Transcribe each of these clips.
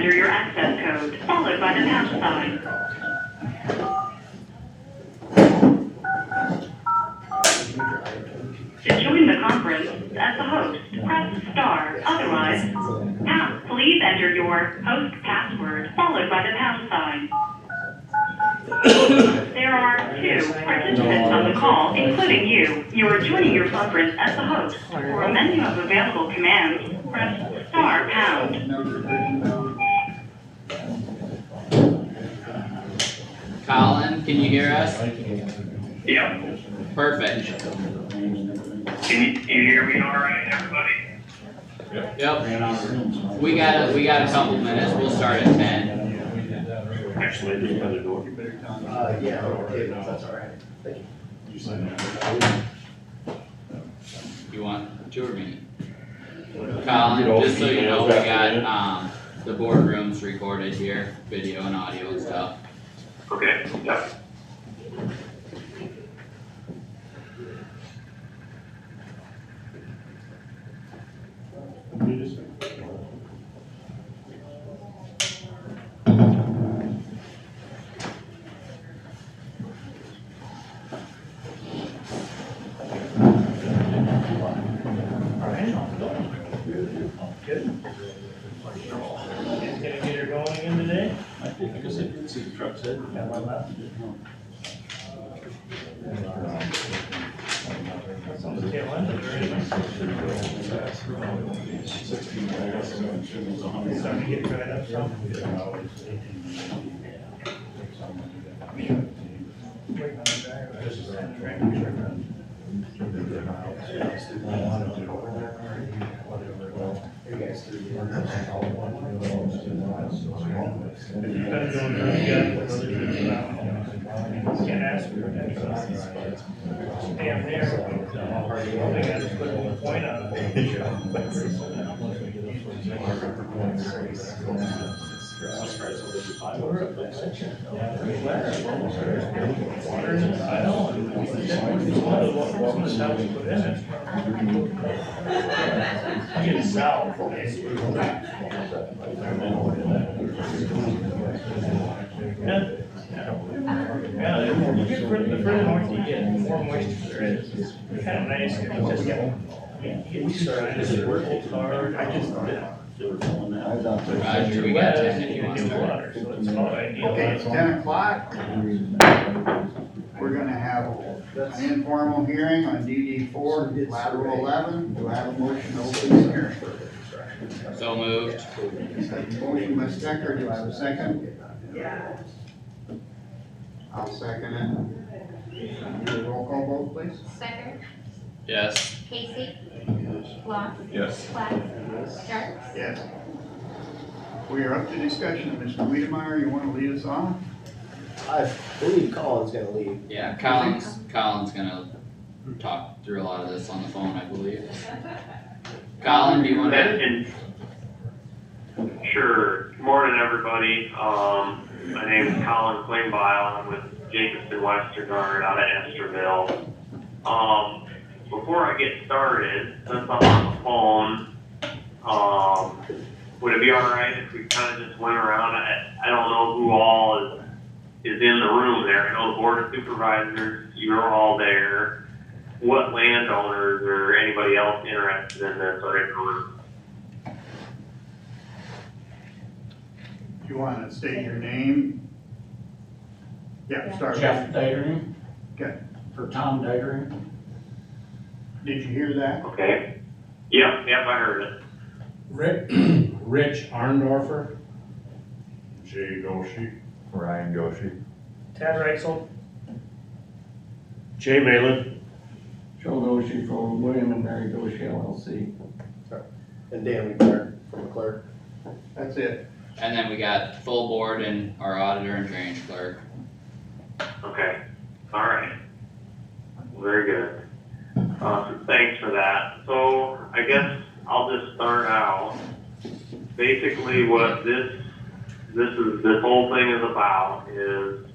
enter your access code, followed by the pound sign. To join the conference as the host, press star. Otherwise, please enter your host password, followed by the pound sign. There are 2 participants on the call, including you. You are joining your conference as the host. For a menu of available commands, press star pound. Colin, can you hear us? Yep. Perfect. Can you hear me all right, everybody? Yep. We got a couple minutes. We'll start at 10. Actually, there's another door. Yeah, okay, that's all right. Thank you. You want two or me? Colin, just so you know, we got the boardrooms recorded here, video and audio and stuff. Okay, yep. The further north you get, the more moisture there is. It's kind of nice if you just get, you get started, just work it hard. I just did it. Roger, we got 10 if you want to start. So it's all ideal. Okay, it's 10 o'clock. We're gonna have an informal hearing on DD4, lateral 11. Do I have a motion to open the hearing? So moved. Motion by Stecker, do I have a second? I'll second it. Do a roll call vote, please. Stecker, Yes. Casey, Block, Yes. Platt, Jarvis. Yes. We are up to discussion. Mr. Wiedemeyer, you wanna lead us on? I believe Colin's gonna leave. Yeah, Colin's gonna talk through a lot of this on the phone, I believe. Colin, do you want to? Sure. Good morning, everybody. My name is Colin Klingbeil. I'm with Jacobson Westergaard out of Esterville. Before I get started, since I'm on the phone, would it be all right if we kind of just went around? I don't know who all is in the room there. I know the Board of Supervisors, you're all there. What landowners or anybody else interested in this are in the room? You wanna state your name? Yeah, start. Jeff Dagering. Okay. For Tom Dagering. Did you hear that? Okay. Yep, I heard it. Rich Arndorfer. Jay Goshi. Ryan Goshi. Tad Reitzel. Jay Malin. Joe Goshi for William and Mary Goshi LLC. And Dan McClure from McClure. That's it. And then we got full board and our auditor and drainage clerk. Okay. All right. Very good. Thanks for that. So I guess I'll just start out. Basically, what this whole thing is about is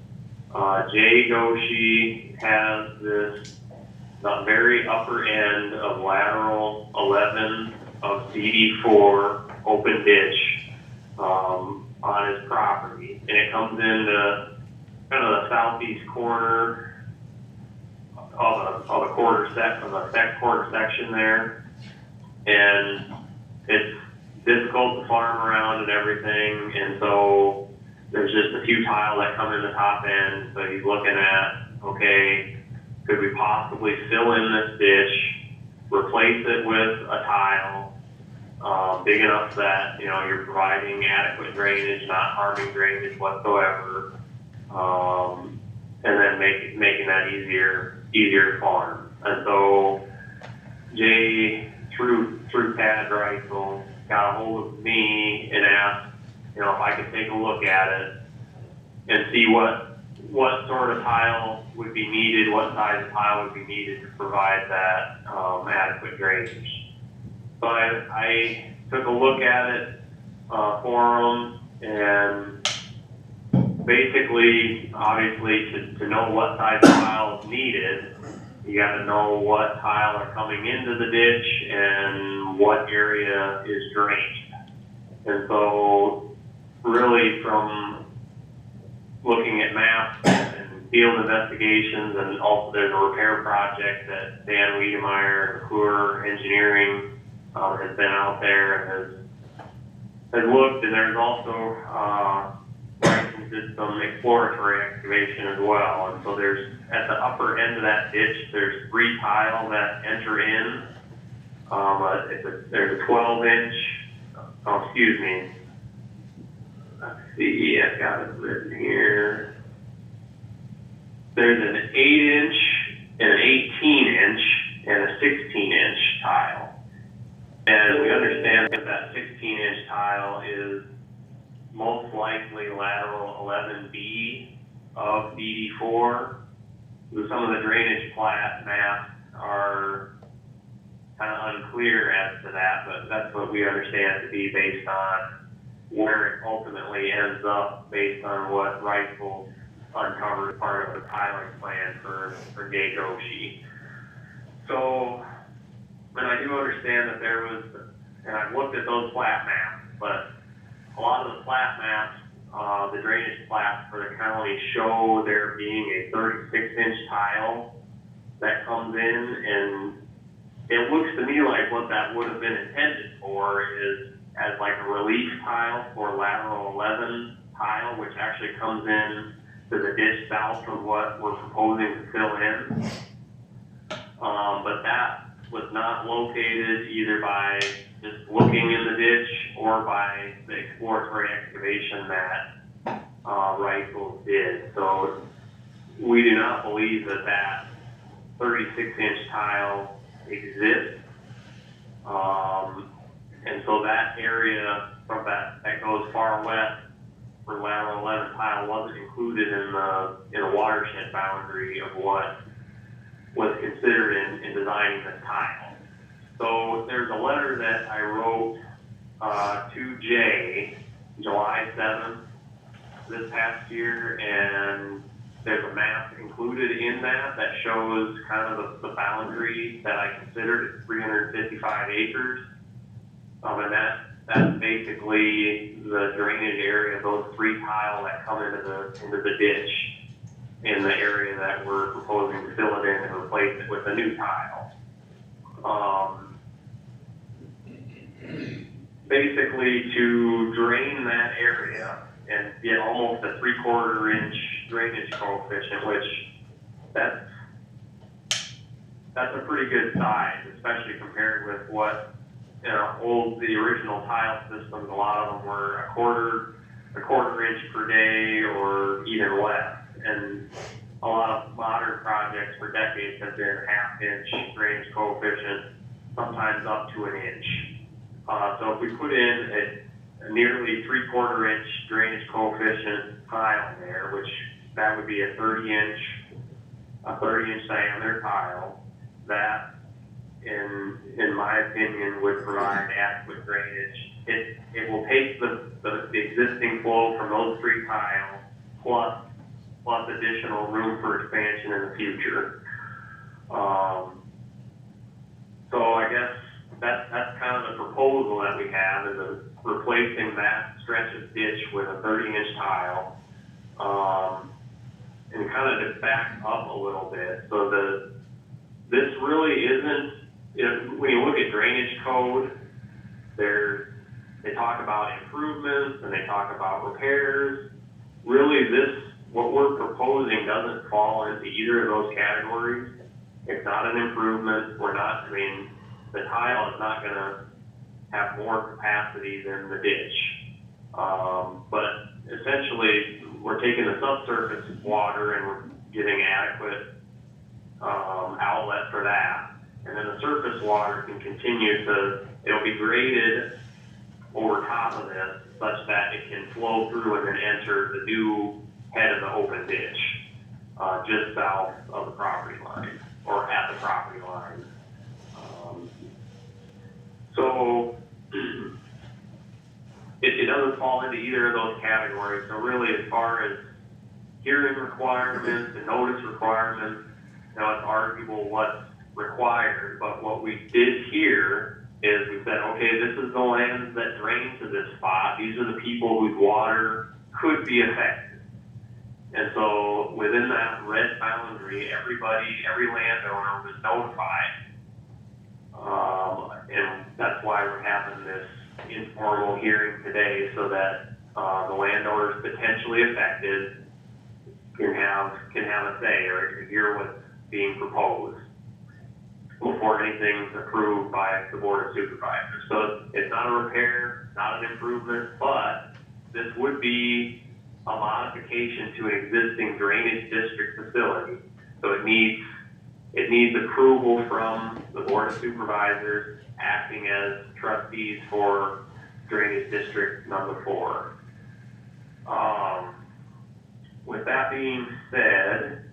Jay Goshi has the very upper end of lateral 11 of DD4 open ditch it comes into kind of the southeast corner of the quarter section there. And it's difficult to farm around and everything, and so there's just a few tile that come in the top end, so he's looking at, okay, could we possibly fill in this ditch, replace it with a tile, big enough that, you know, you're providing adequate drainage, not harming drainage whatsoever, and then making that easier to farm. And so Jay, through Tad Reitzel, got a hold of me and asked, you know, if I could take a look at it and see what sort of tile would be needed, what size of tile would be needed to provide that adequate drainage. So I took a look at it for them, and basically, obviously, to know what size of tile is needed, you got to know what tile are coming into the ditch and what area is drained. And so, really, from looking at maps and field investigations, and also there's a repair project that Dan Wiedemeyer, McClure Engineering, has been out there and has looked, and there's also did some exploratory excavation as well. And so there's, at the upper end of that ditch, there's 3 tile that enter in. There's a 12-inch, let's see, I've got it written here. There's an 8-inch and an 18-inch and a 16-inch tile. And we understand that 16-inch tile is most likely lateral 11B of DD4. Some of the drainage maps are kind of unclear as to that, but that's what we understand to be based on where it ultimately ends up, based on what Reitzel uncovered as part of the tiling plan for Gay Goshi. So, and I do understand that there was, and I've looked at those flat maps, but a lot of the flat maps, the drainage plats for the county show there being a 36-inch tile that comes in, and it looks to me like what that would have been intended for is as like a relief tile for lateral 11 tile, which actually comes in to the ditch south of what we're proposing to fill in. But that was not located either by just looking in the ditch or by the exploratory excavation that Reitzel did. So we do not believe that 36-inch tile exists. And so that area from that goes far west for lateral 11 tile wasn't included in a watershed boundary of what was considered in designing the tile. So there's a letter that I wrote to Jay July 7th this past year, and there's a map included in that shows kind of the boundary that I considered at 355 acres. And that's basically the drainage area of those 3 tile that come into the ditch in the area that we're proposing to fill it in and replace it with a new tile. Basically, to drain that area and get almost a 3/4 inch drainage coefficient, which that's a pretty good size, especially compared with what, you know, the original tile systems. A lot of them were a quarter inch per day or even less. And a lot of modern projects for decades have been 1/2 inch drainage coefficient, sometimes up to 1 inch. So if we put in a nearly 3/4 inch drainage coefficient tile there, which that would be a 30 inch diameter tile, that in my opinion would provide adequate drainage. It will take the existing flow from those 3 tiles plus additional room for expansion in the future. So I guess that's kind of the proposal that we have, is replacing that stretch of ditch with a 30-inch tile And kind of to back up a little bit, so this really isn't, when you look at drainage code, they talk about improvements and they talk about repairs. Really what we're proposing doesn't fall into either of those categories. It's not an improvement, the tile is not gonna have more capacity than the ditch. But essentially, we're taking the subsurface water and we're giving adequate, outlet for that. And then the surface water can continue it'll be graded over top of this such that it can flow through and then enter the new head of the open ditch, just south of the property line, or at the property line. So, it doesn't fall into either of those categories. So really, as far as hearing requirements and notice requirements, it's arguable what's required, but what we did here is we said, okay, this is the land that drains to this spot. These are the people whose water could be affected. And so within that red boundary, every landowner was notified. And that's why we're having this informal hearing today, so that the landowners potentially affected can have a say or can hear what's being proposed before anything's approved by the Board of Supervisors. So it's not a repair, not an improvement, but this would be a modification to an existing drainage district facility. So it needs approval from the Board of Supervisors acting as trustees for drainage district number 4. With that being said,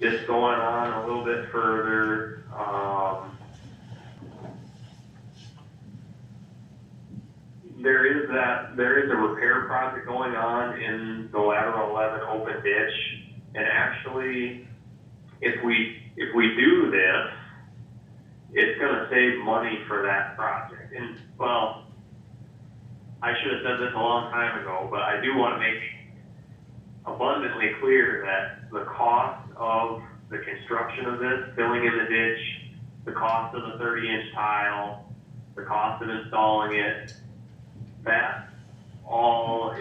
just going on a little bit further, there is a repair project going on in the lateral 11 open ditch, and actually, if we do this, it's gonna save money for that project. And, well, I should have said this a long time ago, but I do wanna make abundantly clear that the cost of the construction of this, filling in the ditch, the cost of the 30-inch tile, the cost of installing it, that all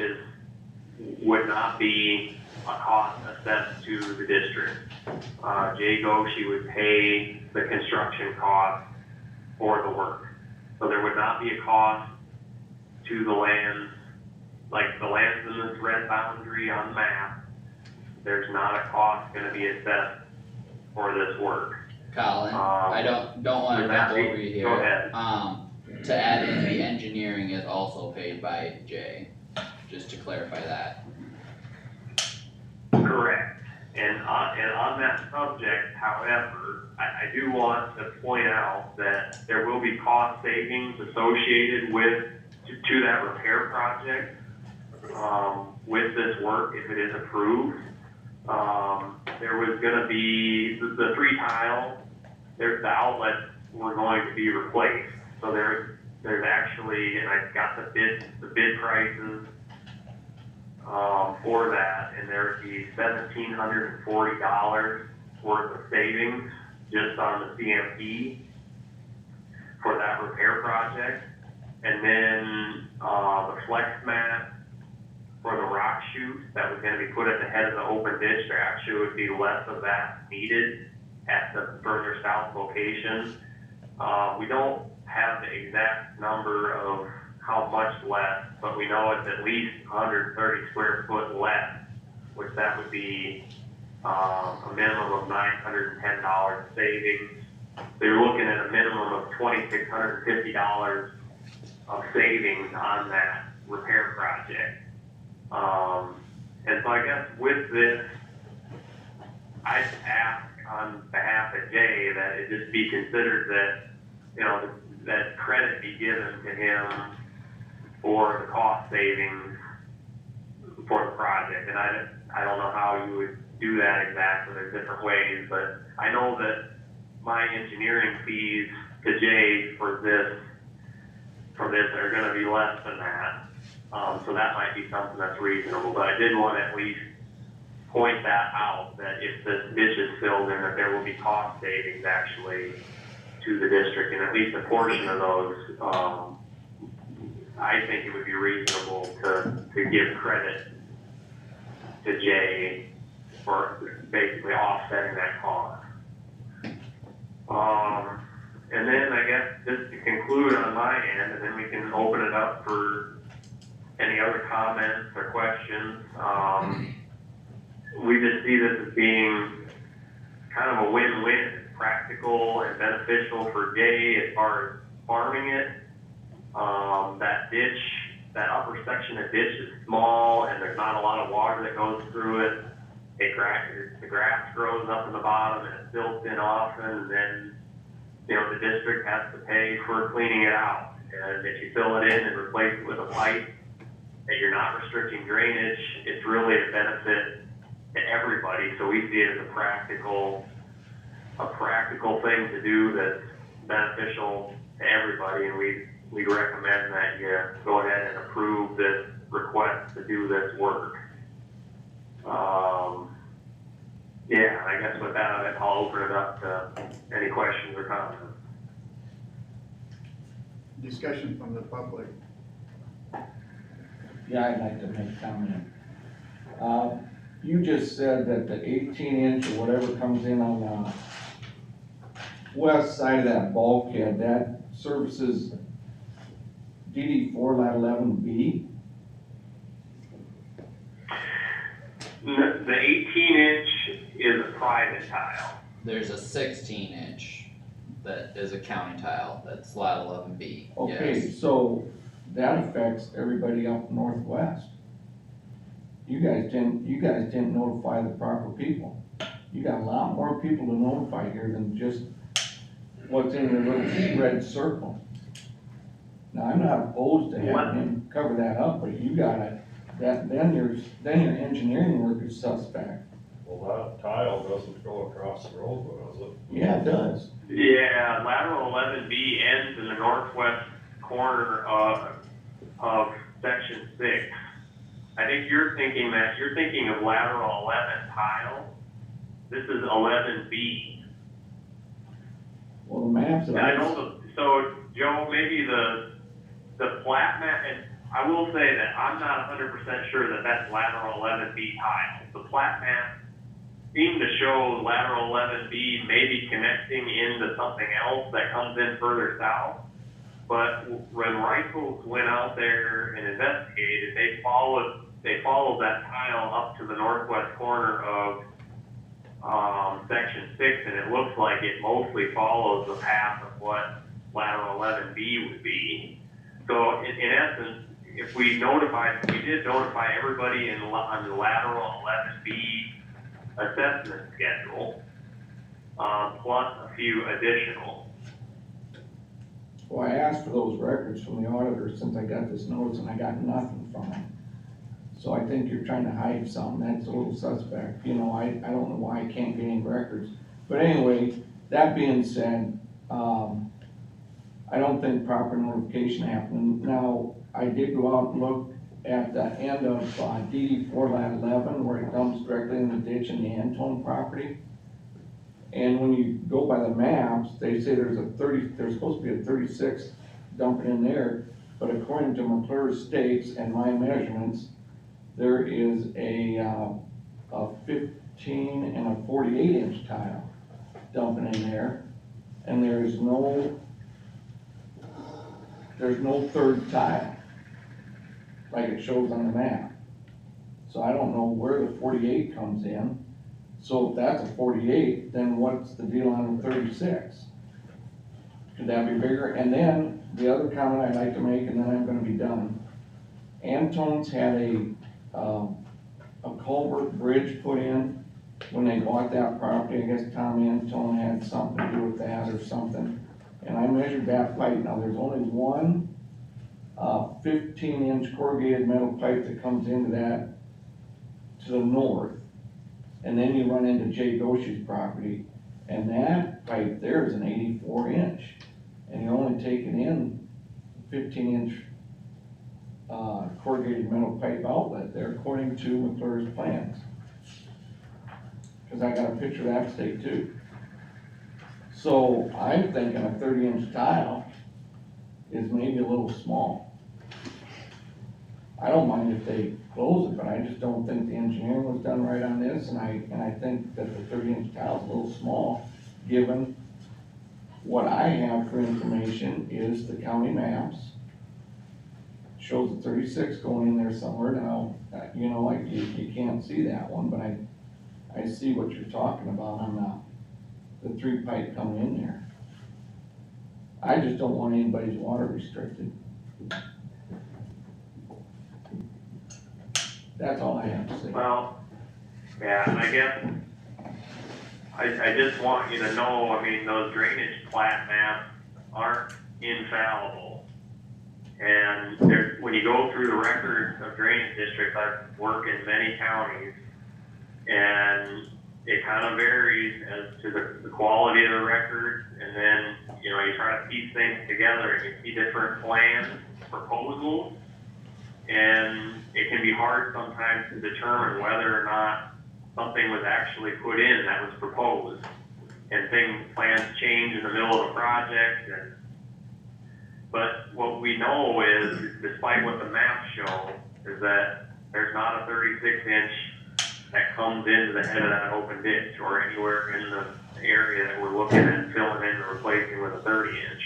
would not be a cost assessed to the district. Jay Goshi would pay the construction cost for the work. So there would not be a cost to the lands, like the lands in this red boundary on the map. There's not a cost gonna be assessed for this work. Colin, I don't wanna jump over you here. Go ahead. To add in, the engineering is also paid by Jay, just to clarify that. Correct. And on that subject, however, I do want to point out that there will be cost savings associated to that repair project, with this work if it is approved. There was gonna be, the 3 tile, the outlets were going to be replaced. So there's actually, and I got the bid prices, for that, and there would be $1,740 worth of savings just on the CMP for that repair project. And then, the flex mat for the rock chute that was gonna be put at the head of the open ditch, there actually would be less of that needed at the further south location. We don't have the exact number of how much less, but we know it's at least 130 square foot less, which that would be a minimum of $910 savings. So you're looking at a minimum of $2,650 of savings on that repair project. And so I guess with this, I'd ask on behalf of Jay that it just be considered that, that credit be given to him for the cost savings for the project. And I don't know how you would do that exactly. There's different ways, but I know that my engineering fees to Jay for this are gonna be less than that. So that might be something that's reasonable, but I did want to at least point that out, that if this ditch is filled in, that there will be cost savings actually to the district, and at least a portion of those, I think it would be reasonable to give credit to Jay for basically offsetting that cost. And then I guess just to conclude on my end, and then we can open it up for any other comments or questions. We just see this as being kind of a win-win, practical and beneficial for Jay as far as farming it. That ditch, that upper section of ditch is small and there's not a lot of water that goes through it. The grass grows up in the bottom and it silts in often, and then, you know, the district has to pay for cleaning it out. And if you fill it in and replace it with a pipe, and you're not restricting drainage, it's really a benefit to everybody. So we see it as a practical thing to do that's beneficial to everybody, and we recommend that you go ahead and approve this request to do this work. Yeah, I guess with that, I'll open it up to any questions or comments. Discussion from the public. Yeah, I'd like to make a comment. You just said that the 18-inch or whatever comes in on the west side of that bulkhead, that services DD4 lat 11B? The 18-inch is a private tile. There's a 16-inch that is a county tile, that's lat 11B, Okay, yes. so that affects everybody up northwest. You guys didn't notify the proper people. You got a lot more people to notify here than just what's in your little red circle. Now, I'm not opposed to having him cover that up, but you gotta, then your engineering work is suspect. Well, that tile doesn't go across the road, does it? Yeah, it does. Yeah, lateral 11B ends in the northwest corner of section 6. I think you're thinking of lateral 11 tile. This is 11B. Well, the maps And that I know so Joe, maybe the flat map, and I will say that I'm not 100% sure that that's lateral 11B tile. The flat map seemed to show lateral 11B maybe connecting into something else that comes in further south. But when rifles went out there and investigated, they followed that tile up to the northwest corner of section 6, and it looks like it mostly follows the path of what lateral 11B would be. So in essence, if we did notify everybody on the lateral 11B assessment schedule, plus a few additional. Well, I asked for those records from the auditor since I got this notice, and I got nothing from them. So I think you're trying to hide something, that's a little suspect, you know, I don't know why I can't get any records. But anyway, that being said, I don't think proper notification happened. Now, I did go out and look at the end of DD4 lat 11, where it dumps directly in the ditch in the Antone property. And when you go by the maps, they say there's supposed to be a 36 dumping in there, but according to McClure's stakes and my measurements, there is a 15 and a 48-inch tile dumping in there, and there's no third tile, like it shows on the map. So I don't know where the 48 comes in. So if that's a 48, then what's the deal on the 36? Could that be bigger? And then the other comment I'd like to make, and then I'm gonna be done. Antone's had a culvert bridge put in when they bought that property. I guess Tom Antone had something to do with that or something. And I measured that pipe. Now there's only one 15-inch corrugated metal pipe that comes into that to the north. And then you run into Jay Goshi's property, and that pipe there is an 84-inch. And you're only taking in 15-inch corrugated metal pipe outlet there, according to McClure's plans. cause I got a picture of that stake too. So I'm thinking a 30-inch tile is maybe a little small. I don't mind if they close it, but I just don't think the engineering was done right on this, and I think that the 30-inch tile is a little small, given what I have for information is the county maps. Shows a 36 going in there somewhere now, you know, like you can't see that one, but I see what you're talking about on the 3 pipe coming in there. I just don't want anybody's water restricted. That's all I have to say. Well, yeah, I guess, I just want you to know, I mean, those drainage plat maps aren't infallible. And there, when you go through the records of drainage districts, I've worked in many counties, and it kind of varies as to the quality of the records, and then, you know, you try to piece things together and you see different plans, proposals, and it can be hard sometimes to determine whether or not something was actually put in that was proposed. And plans change in the middle of a project, but what we know is, despite what the maps show, is that there's not a 36-inch that comes into the head of that open ditch or anywhere in the area that we're looking at filling in or replacing with a 30-inch.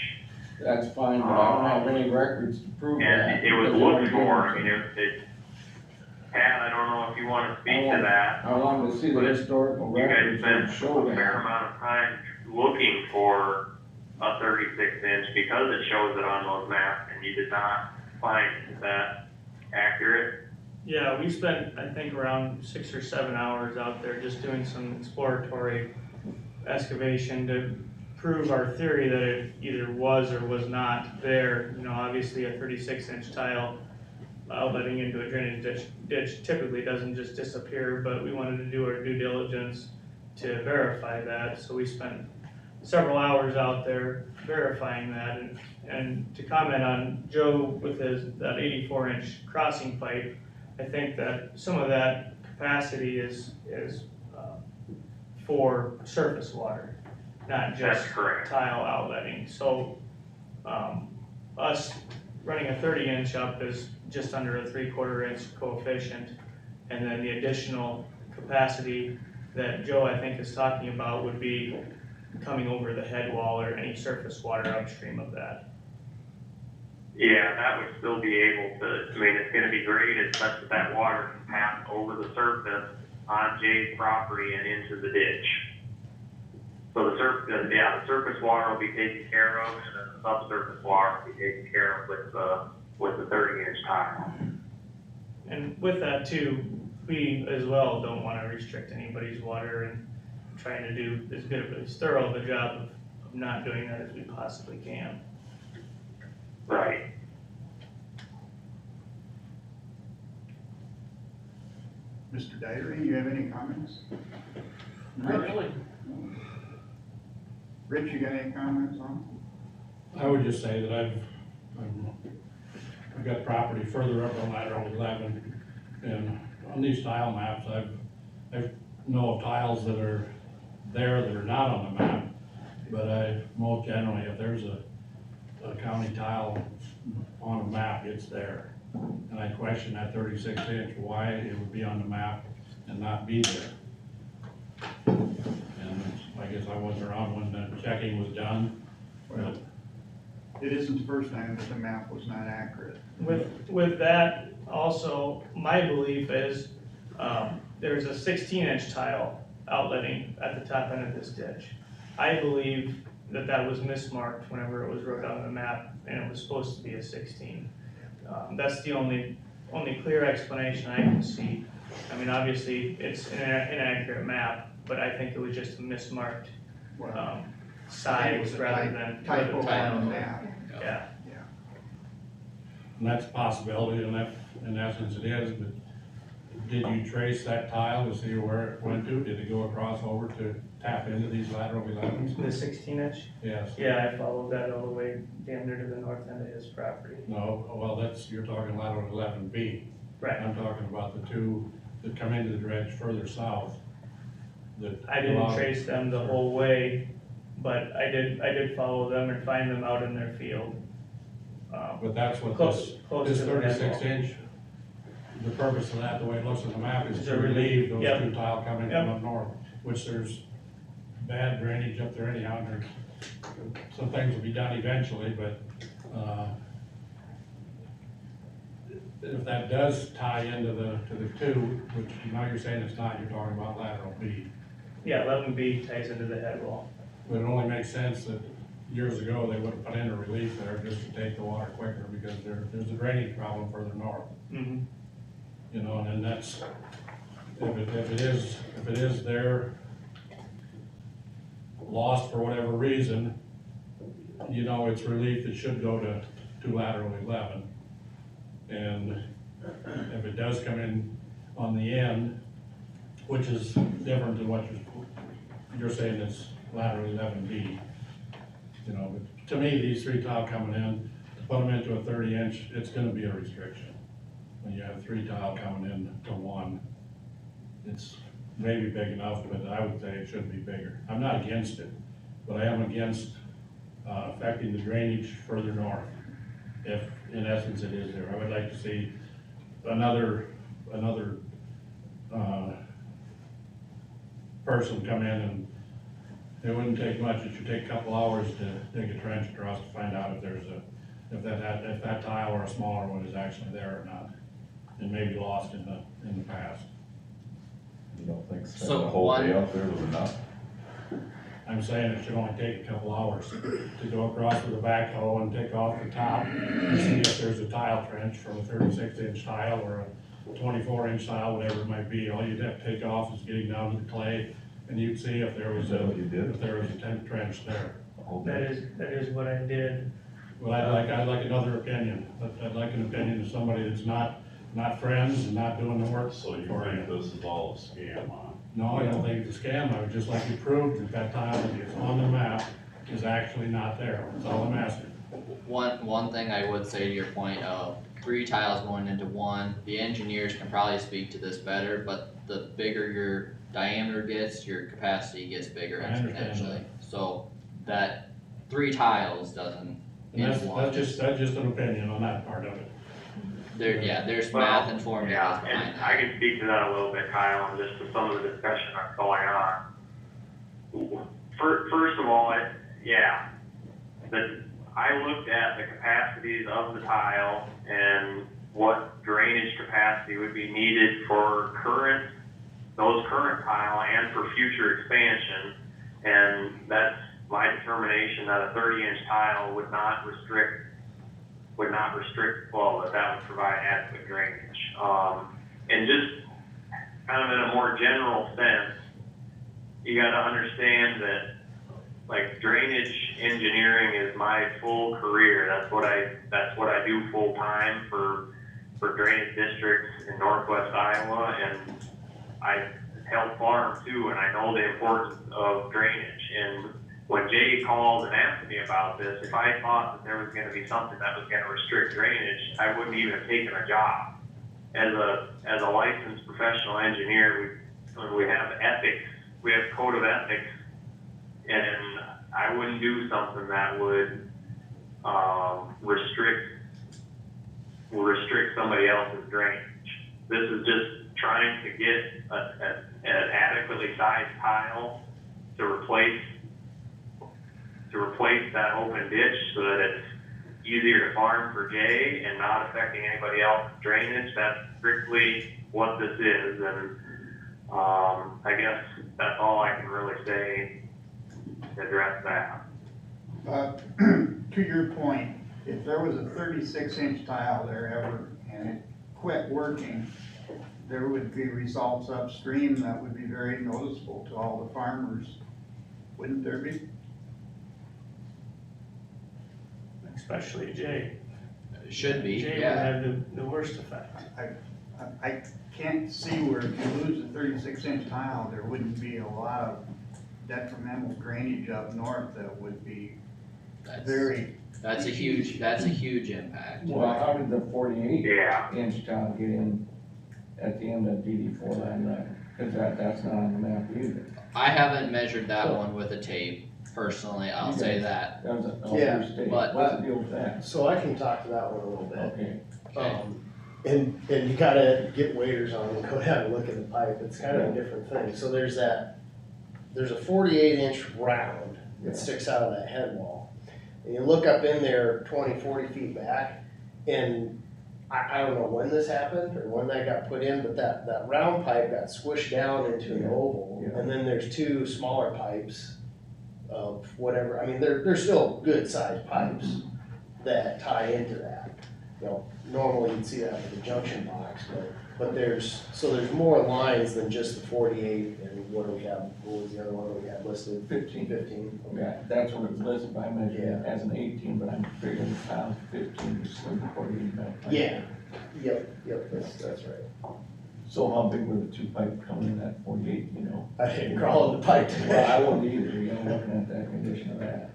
That's fine, but I don't have any records to prove that. And it was because looked they for, weren't I mean, given Pat, I don't know if you wanna speak I to want- that. I wanted to see the historical You guys records that spent show a fair that. amount of time looking for a 36-inch because it shows it on those maps, and you did not find that accurate. Yeah, we spent, I think, around 6 or 7 hours out there just doing some exploratory excavation to prove our theory that it either was or was not there. You know, obviously a 36-inch tile outletting into a drainage ditch typically doesn't just disappear, but we wanted to do our due diligence to verify that. So we spent several hours out there verifying that, and to comment on Joe with that 84-inch crossing pipe, I think that some of that capacity is for surface water, not just That's correct. tile outletting. So, us running a 30-inch up is just under a 3/4 inch coefficient, and then the additional capacity that Joe, I think, is talking about would be coming over the head wall or any surface water upstream of that. Yeah, that would still be able to, I mean, it's gonna be graded such that that water can pass over the surface on Jay's property and into the ditch. So the surface water will be taken care of, and then the subsurface water will be taken care of with the 30-inch tile. And with that too, we as well don't wanna restrict anybody's water, and trying to do as good of as thorough of a job of not doing that as we possibly can. Right. Mr. Diary, you have any comments? Not really. Rich, you got any comments on I would just say that I've got property further up on lateral 11, and on these tile maps, I know of tiles that are there that are not on the map, but most generally, if there's a county tile on a map, it's there. And I question that 36-inch, why it would be on the map and not be there. And I guess I wasn't around when the checking was done, Well, it isn't the first time that the map was not accurate. With that, also, my belief is, there's a 16-inch tile outletting at the top end of this ditch. I believe that was mismarked whenever it was wrote on the map, and it was supposed to be a 16. That's the only clear explanation I can see. I mean, obviously, it's an inaccurate map, but I think it was just a mismarked, Well, size rather than. typo on the map. Yeah. and that's a possibility, and that, in essence, it is, but did you trace that tile to see where it went to? Did it go across over to tap into these lateral 11s? The 16-inch? Yes. Yeah, I followed that all the way damn near to the north end of his property. No, well, you're talking lateral 11B. Right. I'm talking about the two that come into the dredge further south. that. I didn't allow- trace them the whole way, but I did follow them and find them out in their field. But that's what Close, this, close this to the head 36 wall. inch, the purpose of that, the way it looks on the map, is Is to to relieve those yep. two tile coming Yep. from up north, which there's bad drainage up there anyhow, and there's, some things will be done eventually, but, if that does tie into to the two, which now you're saying it's not, you're talking about lateral B. Yeah, 11B ties into the head wall. But it only makes sense that years ago, they would have put in a relief there just to take the water quicker, because there's a drainage problem further north. Mm-hmm. You know, and then that's, if it is there, lost for whatever reason, you know, it's relief that should go to lateral 11. And if it does come in on the end, which is different than what you're saying is lateral 11B, you know, but to me, these three tile coming in, to put them into a 30 inch, it's gonna be a restriction. When you have three tile coming in to one, it's maybe big enough, but I would say it should be bigger. I'm not against it, but I am against affecting the drainage further north, if in essence it is there. I would like to see another person come in, and it wouldn't take much. It should take a couple hours to dig a trench across to find out if that tile or a smaller one is actually there or not. It may be lost in the past. You don't think So spending the whole day one- out there was enough? I'm saying it should only take a couple hours to go across with a backhoe and take off the top and see if there's a tile trench from a 36 inch tile or a 24 inch tile, whatever it might be. All you'd have to take off is getting down to the clay, and you'd see if there was Is that what you did? if there was a tent trench there. The whole That day? is what I did. Well, I'd like another opinion. I'd like an opinion of somebody that's not friends and not doing the work. So you for think this is all a scam, huh? No, I don't think it's a scam. I would just like you proved that that tile that is on the map is actually not there. That's all I'm asking. One thing I would say to your point of 3 tiles going into 1, the engineers can probably speak to this better, but the bigger your diameter gets, your capacity gets bigger I understand exponentially. So that 3 tiles doesn't, And in that's one, just an opinion on that part of it. there's Well, math and formulas Yeah, behind and I that. can speak to that a little bit, Kyle, and just to some of the discussion that's going on. First of all, I looked at the capacities of the tile and what drainage capacity would be needed for those current tile and for future expansion. And that's my determination that a 30-inch tile would not restrict flow, that would provide adequate drainage. And just kind of in a more general sense, you gotta understand that, like, drainage engineering is my full career. That's what I do full time for drainage districts in northwest Iowa, and I help farm too, and I know the importance of drainage. And when Jay called and asked me about this, if I thought that there was gonna be something that was gonna restrict drainage, I wouldn't even have taken a job. As a licensed professional engineer, we have ethics, we have code of ethics, and I wouldn't do something that would restrict somebody else's drainage. This is just trying to get an adequately sized tile to replace that open ditch so that it's easier to farm for Jay and not affecting anybody else's drainage. That's strictly what this is, and I guess that's all I can really say to address that. To your point, if there was a 36-inch tile there ever and it quit working, there would be results upstream that would be very noticeable to all the farmers, wouldn't there be? Especially Jay. It should be, Jay would yeah. have the worst effect. I can't see where if you lose a 36-inch tile, there wouldn't be a lot of detrimental drainage up north that would be very. That's a huge impact. Well, how did the 48 Yeah. inch tile get in? at the end of DD 4 line 11, cause that's not on the map either. I haven't measured that one with a tape, personally, I'll say that. That was an Yeah, older state, but- what's the deal with that? So I can talk to that one a little bit. Okay, Okay. And you gotta get waders on and go down and look at the pipe, it's kind of a different thing, so there's a 48-inch round Yeah. that sticks out of that head wall. And you look up in there 20, 40 feet back, and I don't know when this happened or when that got put in, but that round pipe got squished down into an Yeah. oval, Yeah. and then there's two smaller pipes of whatever, I mean, they're still good sized pipes that tie into that. You know, normally you'd see that with the junction box, but there's more lines than just the 48, and what do we have, what was the other one that we had listed? 15. yeah, that's what it's listed, I measured it as an 18, but I'm figuring it out 15, just like 48 back. Yeah, yep, that's right. So how big were the two pipes coming in that 48, you know? I didn't crawl in the pipe to Well, I measure. wouldn't either, you know, looking at that condition of that.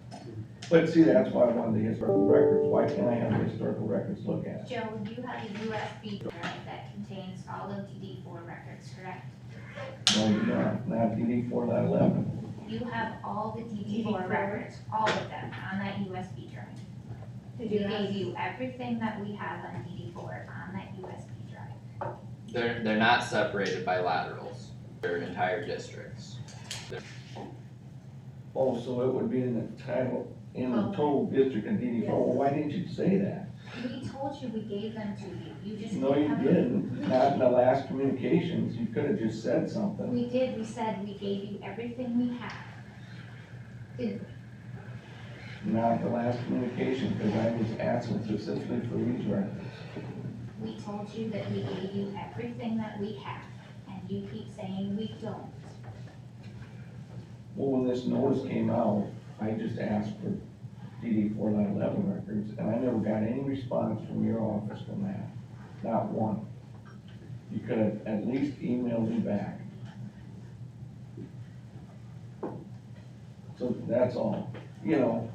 But see, that's why I wanted the historical records, why can't I have the historical records look at it? Joe, you have a USB drive that contains all of DD4 records, correct? No, you don't, not DD 4, not 11. You have all the DD4 records, all of them, on that USB drive. We gave you everything that we have on DD4 on that USB drive. They're not separated by laterals, they're entire districts. Oh, so it would be in the title, in the total district in DD 4, well, why didn't you say that? We told you we gave them to you, you just No, you didn't have. didn't, not in the last communications, you could have just said something. We did, we said we gave you everything we have. Didn't Not the last communication, because I was asking specifically for these records. we told you that we gave you everything that we have, and you keep saying we don't. Well, when this notice came out, I just asked for DD 4/11 records, and I never got any response from your office from that, not one. You could have at least emailed me back. So that's all, you know.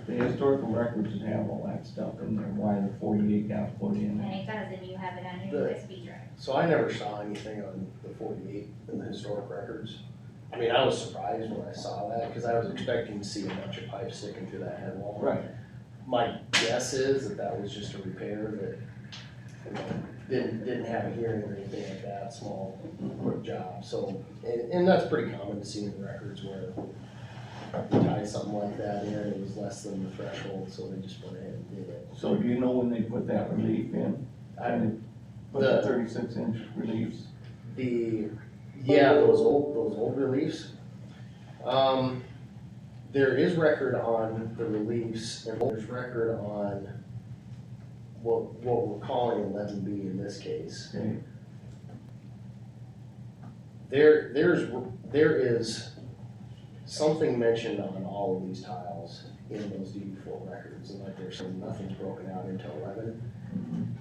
The historical records just have all that stuff in there, why the 48 got put in And there. it does, and you have it on your USB drive. So I never saw anything on the 48 in the historic records. I mean, I was surprised when I saw that, because I was expecting to see a bunch of pipes sticking through that head wall. Right. My guess is that was just a repair that, you know, didn't have a hearing or anything like that, small job, so, and that's pretty common to see in the records where you tie something like that in, it was less than the threshold, so they just went ahead and did it. So do you know when they put that relief in? And they put the 36-inch reliefs? Those old reliefs. There is record on the reliefs, and there's record on what we're calling 11B in this case. Okay. There is something mentioned on all of these tiles in those DD4 records, and like there's nothing's broken out into 11.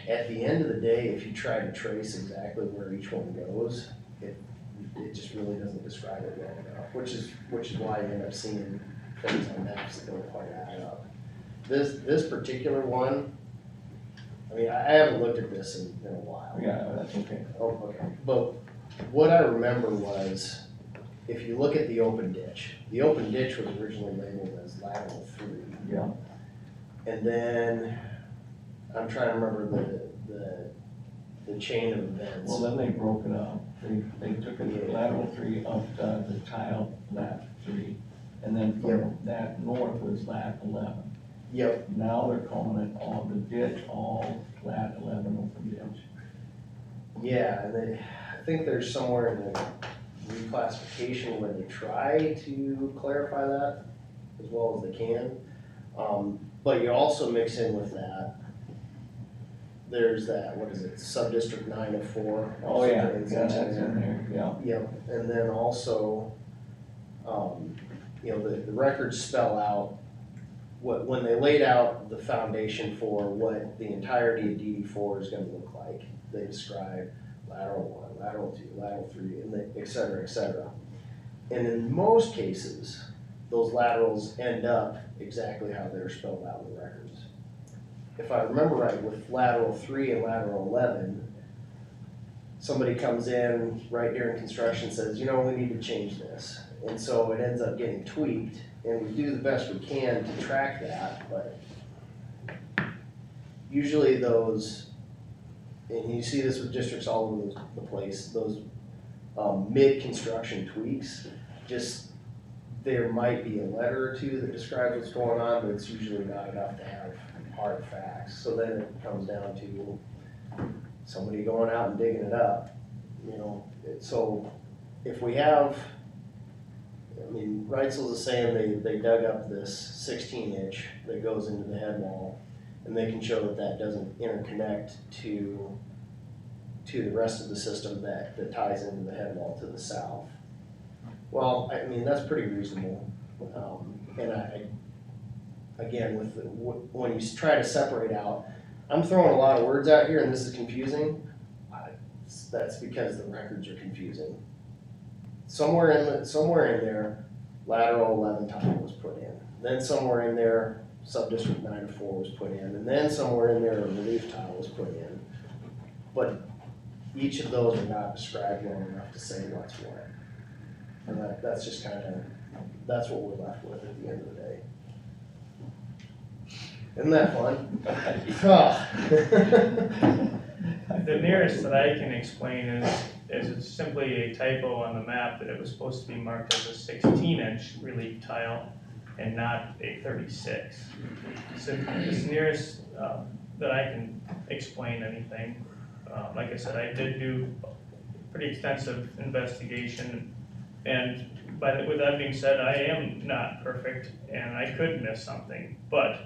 At the end of the day, if you try to trace exactly where each one goes, it just really doesn't describe it well enough, which is why you end up seeing things on maps that don't quite add up. This particular one, I mean, I haven't looked at this in a while. Yeah, that's okay. Oh, okay, but what I remember was, if you look at the open ditch was originally labeled as lateral 3. Yeah. And then, I'm trying to remember the chain of events. Well, then they broke it up. They took it lateral 3 up to the tile lat 3, and then from that north was lat 11. Yep, Now they're calling it all the ditch, all lat 11 open ditch. yeah, and I think there's somewhere in the reclassification where they try to clarify that as well as they can. But you also mix in with that, there's that, what is it, sub-district 904. Oh, yeah, that's in there, yeah. Yep, and then also, the records spell out when they laid out the foundation for what the entirety of DD4 is gonna look like. They describe lateral 1, lateral 2, lateral 3, and et cetera, et cetera. And in most cases, those laterals end up exactly how they're spelled out in the records. if I remember right, with lateral 3 and lateral 11, somebody comes in right during construction, says, you know, we need to change this. And so it ends up getting tweaked, and we do the best we can to track that, but usually those, and you see this with districts all over the place, those mid-construction tweaks, just, there might be a letter or two that describes what's going on, but it's usually not enough to have hard facts. So then it comes down to somebody going out and digging it up, you know. So if we have, I mean, Reitzel's is saying they dug up this 16-inch that goes into the head wall, and they can show that that doesn't interconnect to the rest of the system that ties into the head wall to the south. Well, I mean, that's pretty reasonable. And again, when you try to separate out, I'm throwing a lot of words out here and this is confusing. That's because the records are confusing. Somewhere in there, lateral 11 tile was put in. Then somewhere in there, sub-district 9 to 4 was put in. And then somewhere in there, a relief tile was put in. But each of those are not described well enough to say what's what. And that's just kind of, that's what we're left with at the end of the day. Isn't that fun? The nearest that I can explain is it's simply a typo on the map that it was supposed to be marked as a 16-inch relief tile and not a 36. So it's nearest that I can explain anything. Like I said, I did do pretty extensive investigation, and with that being said, I am not perfect and I could miss something, but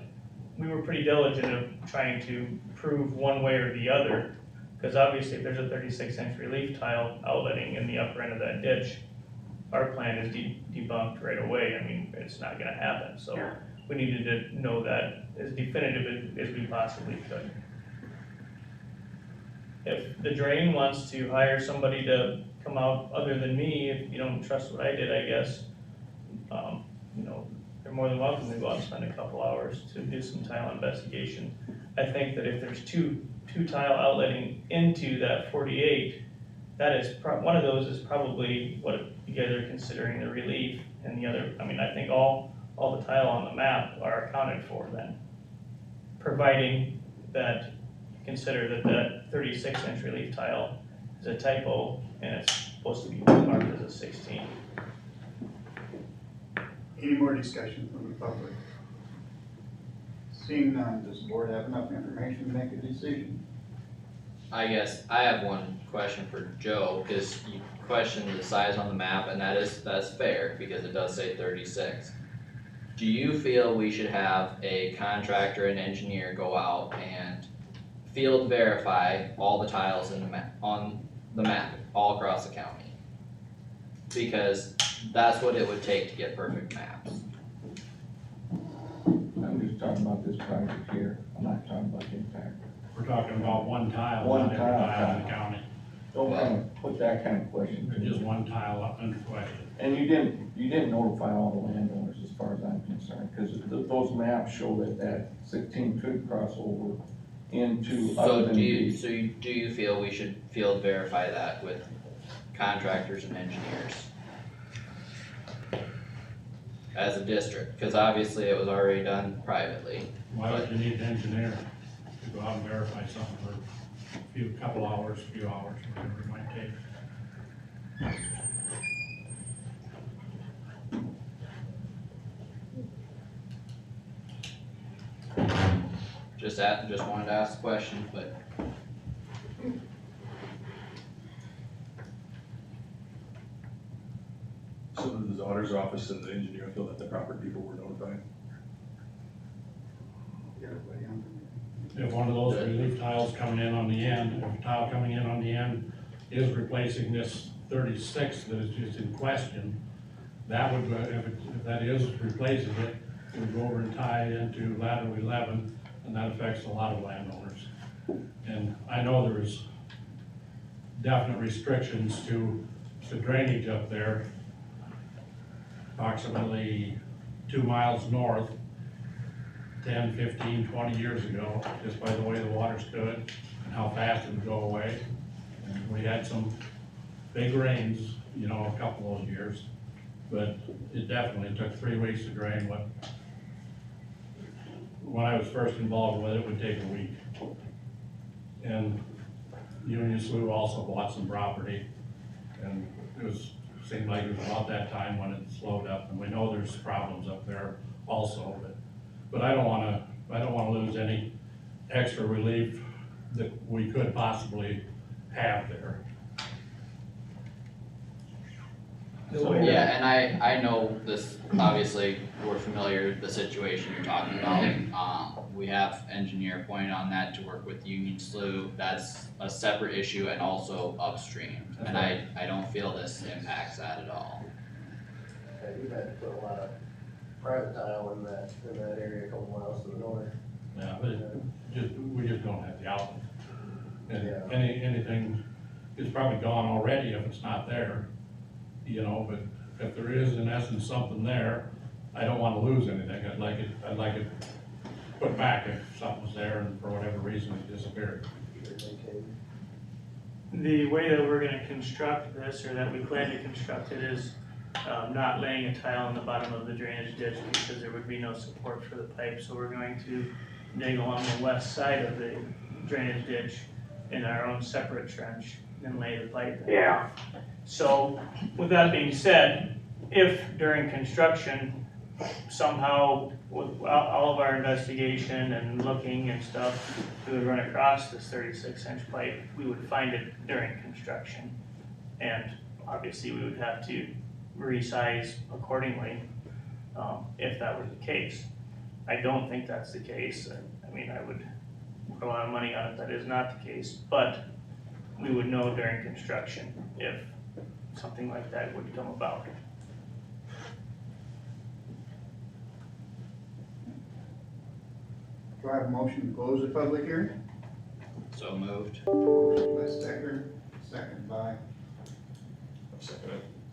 we were pretty diligent of trying to prove one way or the other, because obviously if there's a 36-inch relief tile outletting in the upper end of that ditch, our plan is debunked right away. I mean, it's not gonna happen, so we needed to know that as definitive as we possibly could. If the drain wants to hire somebody to come out other than me, if you don't trust what I did, I guess, you know, they're more than welcome to go out and spend a couple hours to do some tile investigation. I think that if there's two tile outletting into that 48, that is, one of those is probably what you guys are considering the relief, and the other, I mean, I think all the tile on the map are accounted for then, providing that you consider that 36-inch relief tile is a typo and it's supposed to be marked as a 16. Any more discussion from the public? Seeing none, does the board have enough information to make a decision? I guess I have one question for Joe, because you questioned the size on the map, and that's fair, because it does say 36. Do you feel we should have a contractor and engineer go out and field verify all the tiles in the map, on the map, all across the county? Because that's what it would take to get perfect maps. I'm just talking about this project here, I'm not talking about the impact. We're talking about one tile, One not every tile. tile in the county. Don't kind of put that kind of question to There's just me. one tile up under question. And you didn't notify all the landowners as far as I'm concerned, because those maps show that 16 could cross over into other So than do you, the. do you feel we should field verify that with contractors and engineers? As a district, because obviously it was already done privately. Why would you need an engineer to go out and verify something for a couple hours, few hours, whatever it might take? Just wanted to ask the question, but So did the auditor's office and the engineer feel that the proper people were notified? Everybody on? If one of those relief tiles coming in on the end, if a tile coming in on the end is replacing this 36 that is just in question, that would, if that is replacing it, it would go over and tie into lateral 11, and that affects a lot of landowners. And I know there's definite restrictions to the drainage up there, approximately 2 miles north 10, 15, 20 years ago, just by the way the water stood and how fast it would go away. And we had some big rains, you know, a couple of those years, but it definitely took 3 weeks to drain what, when I was first involved with it, would take a week. And Union Slough also bought some property, and seemed like it was about that time when it slowed up, and we know there's problems up there also, but I don't wanna lose any extra relief that we could possibly have there. Yeah, and I know this, obviously, we're familiar with the situation you're talking about. We have engineer appointed on that to work with Union Slough, that's a separate issue and also upstream. And I don't feel this impacts that at all. Yeah, we've had to put a lot of private tile in that area a couple miles to the north. Yeah, but we just don't have the outlet. And Yeah. anything is probably gone already if it's not there, you know, but if there is in essence something there, I don't wanna lose anything, I'd like it put back if something was there and for whatever reason it disappeared. The way that we're gonna construct this, or that we plan to construct it, is not laying a tile in the bottom of the drainage ditch because there would be no support for the pipe, so we're going to dig along the west side of the drainage ditch in our own separate trench and lay the pipe in. Yeah. So, with that being said, if during construction, somehow, with all of our investigation and looking and stuff, we would run across this 36-inch pipe, we would find it during construction. And obviously, we would have to resize accordingly, if that were the case. I don't think that's the case. I mean, I would put a lot of money on it that is not the case, but we would know during construction if something like that would come about. Do I have a motion to close the public hearing? So moved. Motion by Stecker,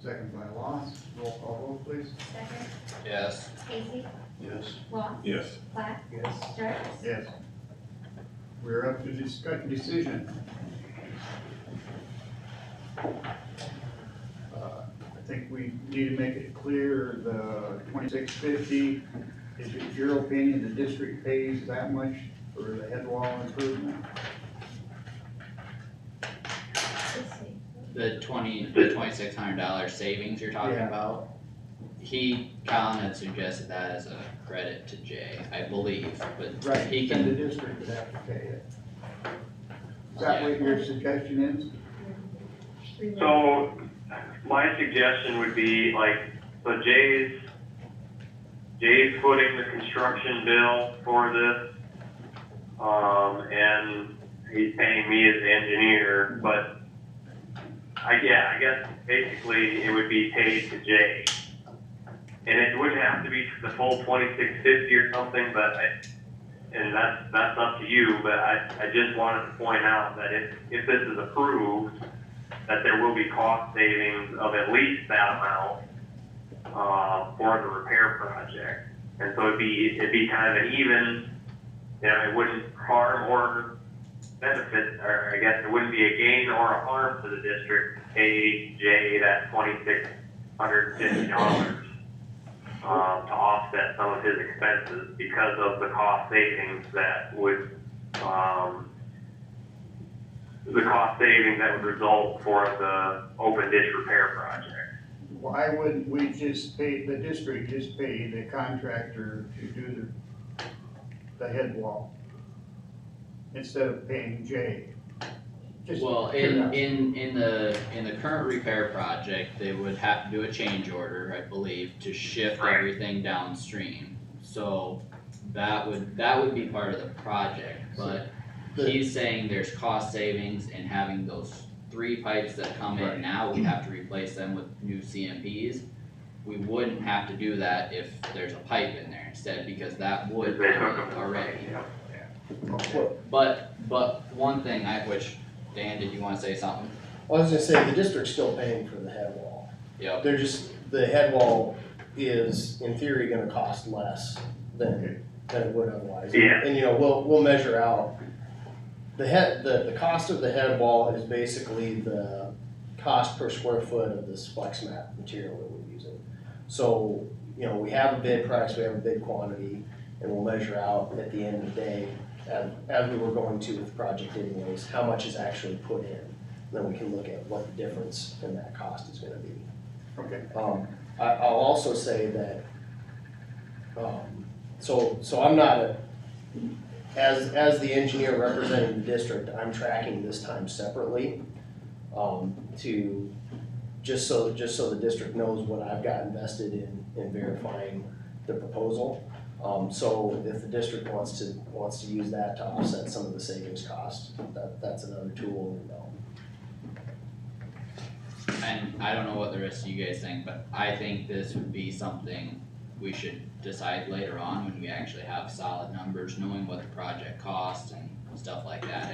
second by Loss. Roll call vote, please. Stecker, Yes. Casey, Yes. Loss, Yes. Platt, Yes. Jarvis. Yes. We're up to discussion decision. I think we need to make it clear, the 2650, is it your opinion the district pays that much for the head wall improvement? The $2,600 savings you're talking Yeah. about? Colin had suggested that as a credit to Jay, I believe, but Right, he and the can, district would have to pay it. Is that what your suggestion is? So, my suggestion would be like, so Jay's footing the construction bill for this. And he's paying me as the engineer, but I guess basically it would be paid to Jay. And it wouldn't have to be the full 2650 or something, but that's up to you, but I just wanted to point out that if this is approved, that there will be cost savings of at least that amount, for the repair project. And so it'd be kind of an even, you know, it wouldn't harm or benefit, or I guess it wouldn't be a gain or a harm to the district to pay Jay that $2,650, to offset some of his expenses because of the cost savings that would, result for the open ditch repair project. Why wouldn't we just pay, the district just pay the contractor to do the head wall instead of paying Jay? Just well, curiosity. in the current repair project, they would have to do a change order, I believe, to shift Right. everything downstream. So that would be part of the project, but he's saying there's cost savings in having those 3 pipes that come in now, we have to replace them with new CMPs. We wouldn't have to do that if there's a pipe in there instead, because that would They come hook in up already. Okay. But one thing which, Dan, did you wanna say something? I was gonna say, the district's still paying for the head wall. Yep. They're just, the head wall is in theory gonna cost less than than it would otherwise. Yeah. And, we'll measure out, the cost of the head wall is basically the cost per square foot of this flex mat material that we're using. So, we have a bid price, we have a bid quantity, and we'll measure out at the end of the day, as we were going to with the project anyways, how much is actually put in. Then we can look at what the difference in that cost is gonna be. Okay. I'll also say that, so I'm not as the engineer representing the district, I'm tracking this time separately, to, just so the district knows what I've got invested in verifying the proposal. So if the district wants to use that to offset some of the savings costs, that's another tool. And I don't know what the rest of you guys think, but I think this would be something we should decide later on when we actually have solid numbers, knowing what the project costs and stuff like that.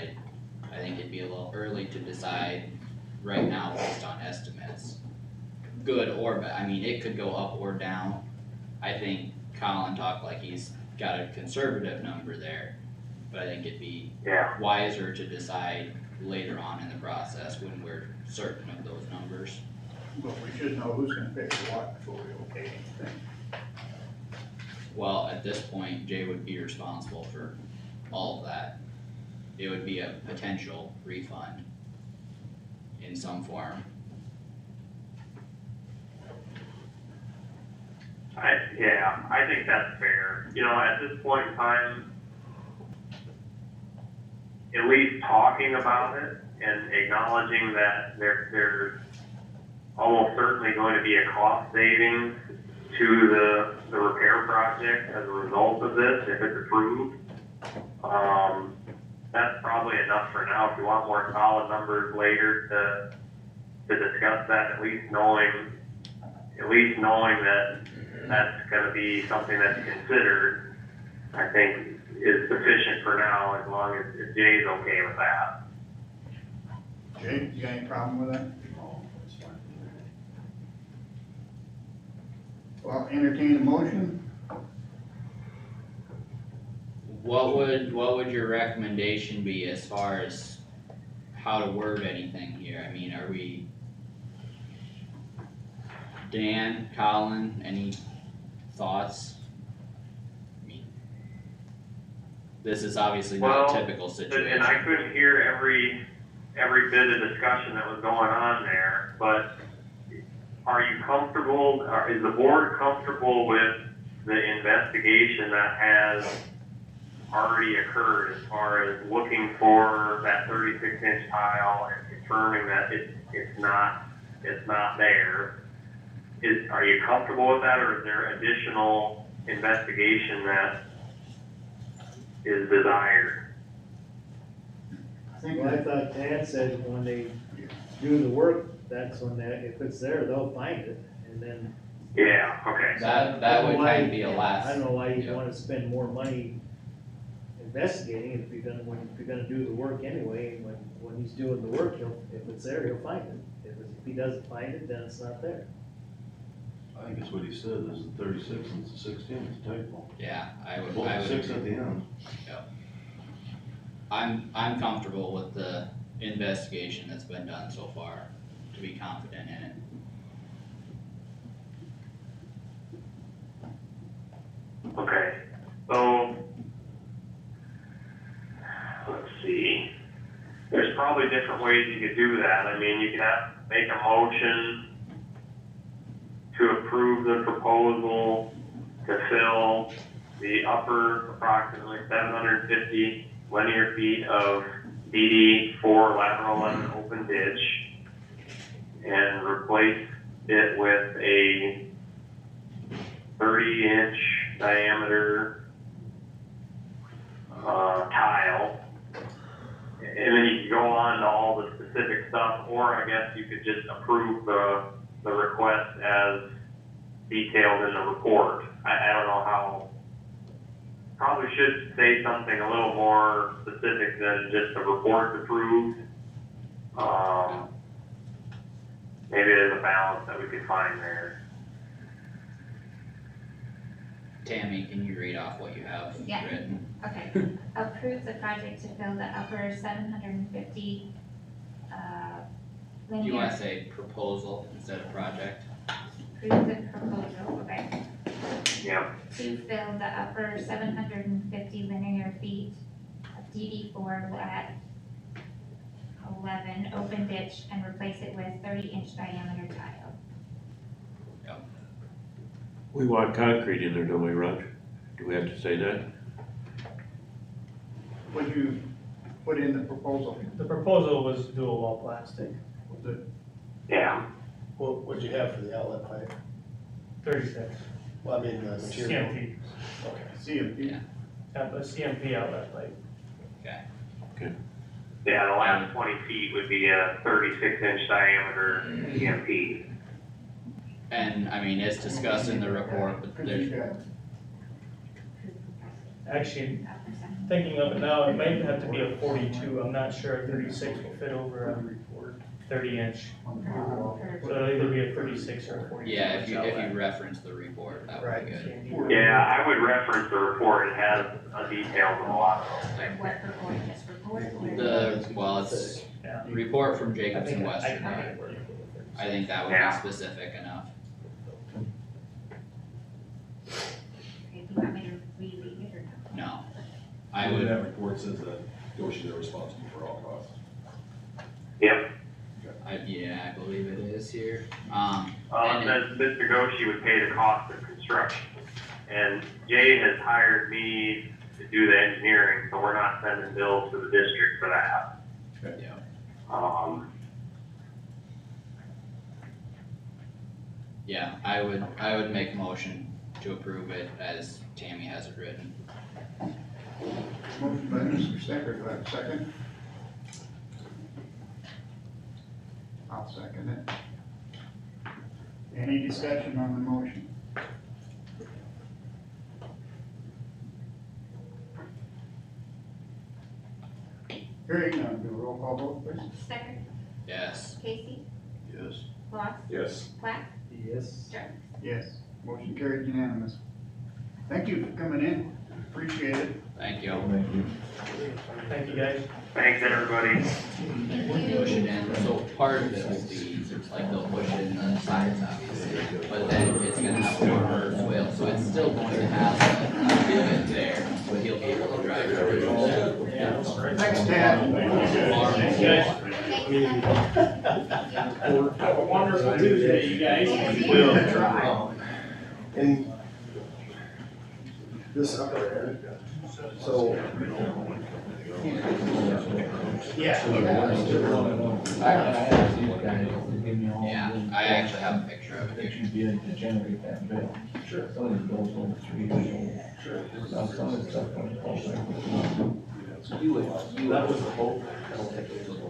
I think it'd be a little early to decide right now based on estimates. Good or bad, I mean, it could go up or down. I think Colin talked like he's got a conservative number there, but I think it'd be Yeah. wiser to decide later on in the process when we're certain of those numbers. But we should know who's gonna pay for what before we okay anything. Well, at this point, Jay would be responsible for all of that. It would be a potential refund in some form. I think that's fair. At this point in time, at least talking about it and acknowledging that there's almost certainly going to be a cost savings to the repair project as a result of this, if it's approved. That's probably enough for now. If you want more solid numbers later to discuss that, at least knowing that that's gonna be something that's considered, I think is sufficient for now, as long as Jay's okay with that. Jay, you got any problem with that? No, that's fine. Well, entertain a motion. What would your recommendation be as far as how to word anything here? I mean, are we, Dan, Colin, any thoughts? I mean, this is obviously not a Well, typical situation. And I couldn't hear every bit of discussion that was going on there, but are you comfortable, or is the board comfortable with the investigation that has already occurred as far as looking for that 36-inch tile and confirming that it's not there? Are you comfortable with that, or is there additional investigation that is desired? I Well, I thought Tad said when they do the work, that's when if it's there, they'll find it, and then. Yeah, okay. That would kind of be a last. I don't know why you'd yeah. wanna spend more money investigating if you're gonna do the work anyway, and when he's doing the work, if it's there, he'll find it. If he doesn't find it, then it's not there. I think it's what he said, there's a 36 and it's a 16, it's a typo. Yeah, I would Well, 6 at agree. the end. I'm comfortable with the investigation that's been done so far, to be confident in it. Okay, so, let's see. There's probably different ways you could do that. I mean, you could make a motion to approve the proposal to fill the upper approximately 750 linear feet of DD4 lateral and open ditch and replace it with a 30-inch diameter tile. And then you can go on to all the specific stuff, or I guess you could just approve the request as detailed in the report. I don't know how, probably should say something a little more specific than just the report approved. Maybe there's a balance that we could find there. Tammy, can you read off what you have Yeah. written? Okay, approve the project to fill the upper 750, Do you linear, wanna say proposal instead of project? approve the proposal, okay, Yeah, to fill the upper 750 linear feet of DD4 lat 11 open ditch and replace it with 30-inch diameter tile. We want concrete in there, don't we, Roger? Do we have to say that? Would you put in the proposal? The proposal was dual wall plastic, yeah. What'd you have for the outlet pipe? 36, Well, I mean, the material. CMP, Okay. CMP? a CMP outlet pipe. Yeah, the last 20 feet would be a 36-inch diameter EMP. And, I mean, it's discussed in the report, but there's, Actually, thinking of it now, it might have to be a 42, I'm not sure a 36 will fit over a 30-inch. So it'll either be a 36 or a 42. yeah, if you outlet. reference the report, that would be good. Yeah, I would reference the report. It has details on a lot of those things. What report, just report or? Well, it's Yeah. report from I Jacobson think Western, I can work with it. I think that would Yeah. be specific enough. Okay, do you want me to reread it or no? No, I would, That report says that Goshen is responsible for all costs. Yep. yeah, I believe it is here. It And says Mr. Goshi would pay the cost of construction. And Jay has hired me to do the engineering, so we're not sending bills to the district for that. yeah, yeah, I would make a motion to approve it as Tammy has it written. Motion by Mr. Stecker, do I have a second? I'll second it. Any discussion on the motion? Hearing none, do a roll call vote, please. Stecker, Yes, Casey, Yes. Lost, Yes. Platt, Yes. Jerks. Yes, motion carried unanimous. Thank you for coming in, appreciate it. thank you. Thank you, guys. Thanks, everybody. Push it in, so part of it will be, like, they'll push it in the sides, obviously, but then it's gonna have a lower swale, so it's still going to have a divot there, but he'll be able to drive through. Thanks, Ted. Thanks, guys. Have a wonderful Tuesday, you guys. Will try. And this upper end, so. Yeah. Yeah, I actually have a picture of it It here. should be able to generate that bill. Sure. Some of it goes over 3 years old. Sure. Now, some of the stuff comes closer. That was the hope.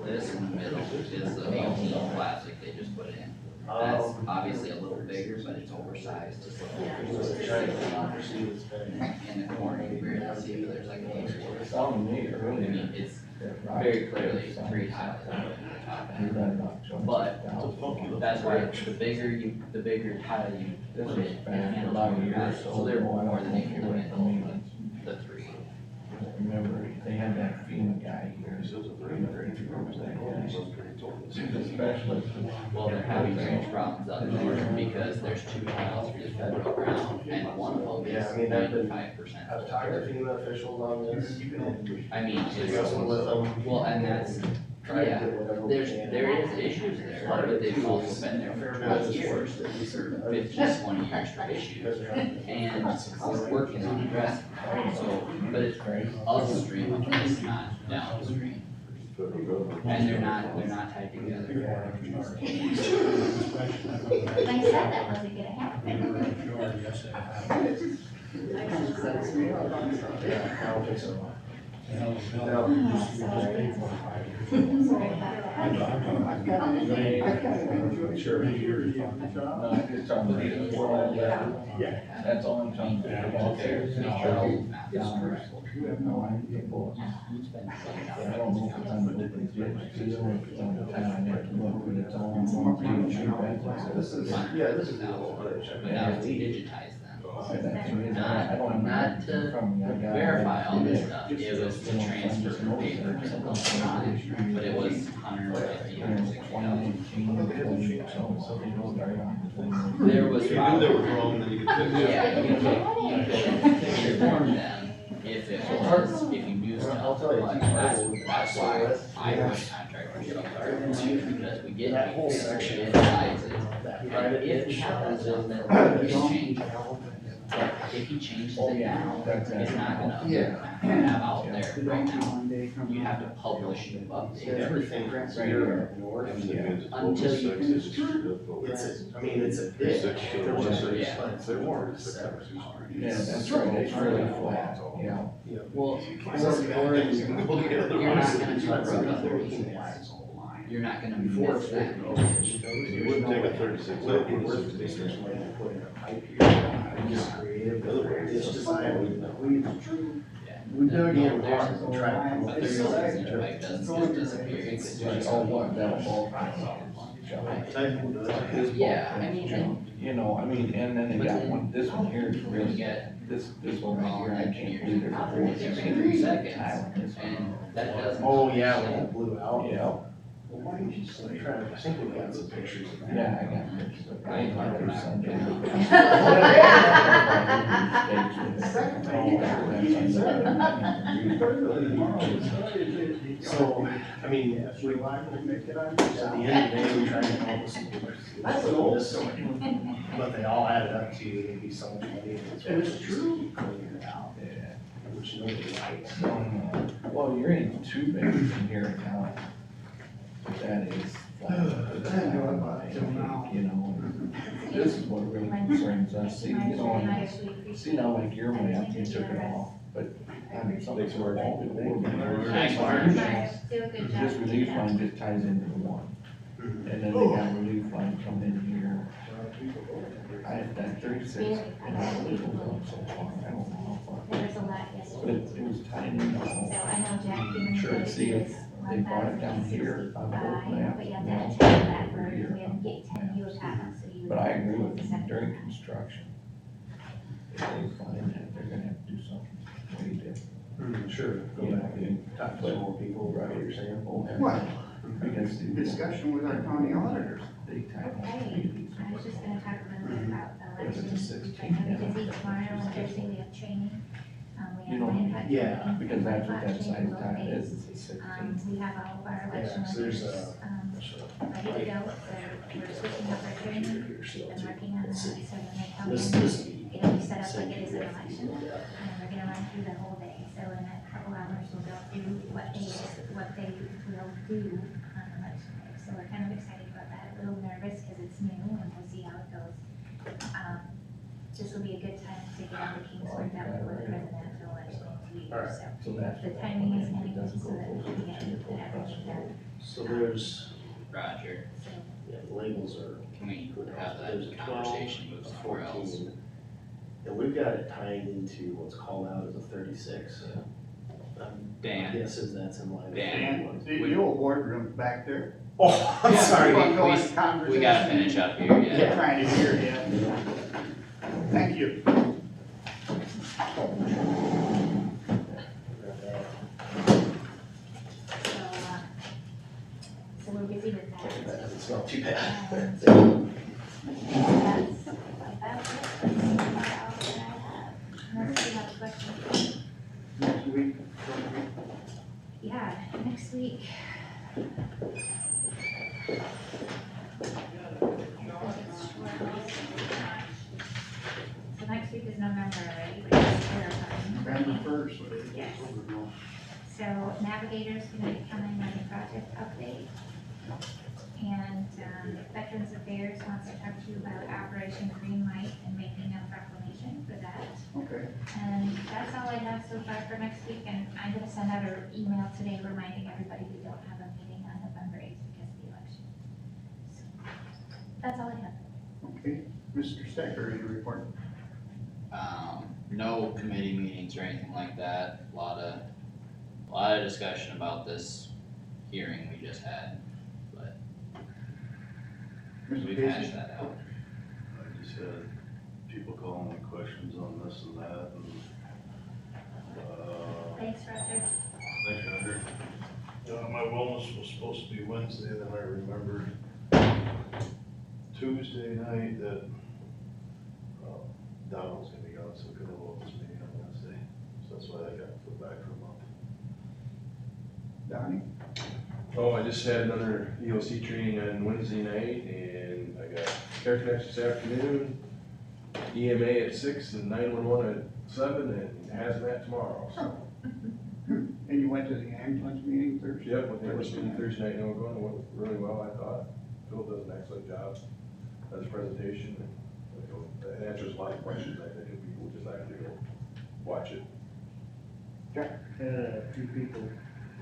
This in the middle is the 18 plastic they just put in. That's obviously a little bigger, but it's oversized. In the corner, you barely see if there's like an inch. Some may I really. mean, it's very clearly 3 tiles on the top end. But that's why the bigger tile you put in, it handles more mass, so they're more than they can put in the 3. Remember, they had that FEMA guy here. He says a 300 He's a specialist. Well, they're having range problems up there because there's 2 tiles for the federal ground, and one of them Yeah, I is mean, I've been- 95%. I've talked to FEMA officials on this. I mean, Discussing with them. well, and that's, Trying to yeah, get whatever we there can. is issues there, but they've also been there for 20 years, or 15, 20 years for issues. And we're working on addressing them, so, but it's upstream, it's not downstream. And they're not tied together. They said that wasn't gonna happen. Yeah, I don't think so. Sure. No, I just talking about the world, that's all I'm talking about. No, I get both. I don't know if it's on the open ditch, or if it's on the town, I have to look, but it's all on one page. This is, yeah, this is the whole place. But now we digitize them, I don't have Not it to in front of me. I got it. verify all this stuff, Just, it was to you know, transfer find this paper note to there, the something line, but it was hundred fifty, You know, 2019, 20, so they don't start on. There was If you knew they were wrong, then you could fix it. Yeah, you could inform them if it was, if you knew stuff, but that's why I went contract with Supervisors, because we get That whole people, section. we get sizes. That And private if we ditch have that is stuff, in then there. we can change it. But if he changes it now, it's not gonna have out there right now. You have to publish new updates. Everything here up north. Until you It's a, I mean, it's a ditch. There was a- Yeah. but it's north. Yeah, that's right, it's really flat, yeah. Well, Once you go in, you can go get other you're not ones. gonna do That's road another updates. thing. You're not gonna Before miss that. You wouldn't take a 36 Well, acre, we're 16 just acre. like putting a pipe here. I'm just creative. It's just, we dug in hard and tried to come A up with 36 something. inch pipe doesn't just disappear, it's just. Oh, what, that'll bulk. Yeah, I mean, You know, I mean, and then they got one, this one here is you really, get this one right here, I can't believe there's a every 3 seconds, one. and that doesn't. Oh, yeah, when it blew out. Yeah, I'm trying to, I think we got some pictures of that. yeah, I got pictures of it. I ain't like her So, I mean, we, at the end of the day, we tried to come up with some goals, but they all added up to, it'd be so much money. And it's true. Cleaning it out, which nobody likes. Well, you're in two bays in here now. That is flat, you know, this is what really concerns us, see, you know, see now like your map, you took it off, but I mean, something's where all the Do a good job. This relief line just ties into the one, and then they got relief line coming in here. I have that 36, and I believe it was up so far, I don't know how far. There was a lot But yesterday. it was tiny, you So know. I know Jack came in. Sure, and see said if it they was brought it down here on the boat 1,065, map. but you have and to also check that for, here we on didn't get the 10 maps. years, so you. But I agree with them, during construction, if they find that, they're gonna have to do something way different. Sure, go back and talk to more people, right, what you're saying. Well, Because the discussion with our county auditors. big time. Okay, I was just gonna talk a little bit about the It's a election. 16, I'm busy tomorrow and Thursday, we have training. We You have know, land cut yeah, training, Because that's what that training size both tile days. is, it's a 16. We have all of our election Yeah, so there's workers, ready to go, so we're switching up our training, been working on that, so when they come This, in, this. it'll be set up like it is an election. And we're gonna run through the whole day, so in a couple hours, we'll go through what they will do on election day. So we're kind of excited about that, a little nervous because it's new and we'll see how it goes. This will be a good time to get all the kinks worked out before the presidential election in 2 years, so. So that's. The timing is kind of good so that we can get everything done, So there's, Roger, so. yeah, the labels are. can we have There's a that 12, conversation move somewhere else? 14, and we've got it tied into what's called out as a 36. Dan. Yes, that's in line. with Dan. what- The old boardroom's back there. Oh, I'm sorry. Wanna go we- into conversation? We gotta finish up here, yeah. Trying to hear you. Thank you. So we're busy with that. That doesn't smell too bad. That's about it. That's about all that I have. Unless you have a question. Next week. Yeah, next week. So next week is November, right? Which is fair time. November 1st. Yes. So Navigator's gonna be coming on the project update. And Veterans Affairs wants to talk to you about Operation Green Light and making a proclamation for that. Okay. And that's all I have so far for next week, and I'm gonna send out an email today reminding everybody we don't have a meeting on November 8th because of the election. So, that's all I have. Okay. Mr. Stecker, any report? No committee meetings or anything like that, a lot of discussion about this hearing we just had, but Mr. we've Casey? hashed that out. I just had people calling me questions on this and that, and, Thanks, Roger. thanks, Roger. My wellness was supposed to be Wednesday, then I remembered Tuesday night that, Donald was gonna be gone, so we couldn't have a wellness meeting on Wednesday, so that's why I got put back for a month. Donnie? Oh, I just had another EOC training on Wednesday night, and I got Care Connect this afternoon, EMA at 6 and 911 at 7, and hazmat tomorrow, so. And you went to the ambulance meeting Thursday? Yep, with the ambulance meeting Thursday night, no, going, went really well, I thought. Phil does an excellent job at his presentation, and, it answers a lot of questions, I think, if people just have to go watch it. A few people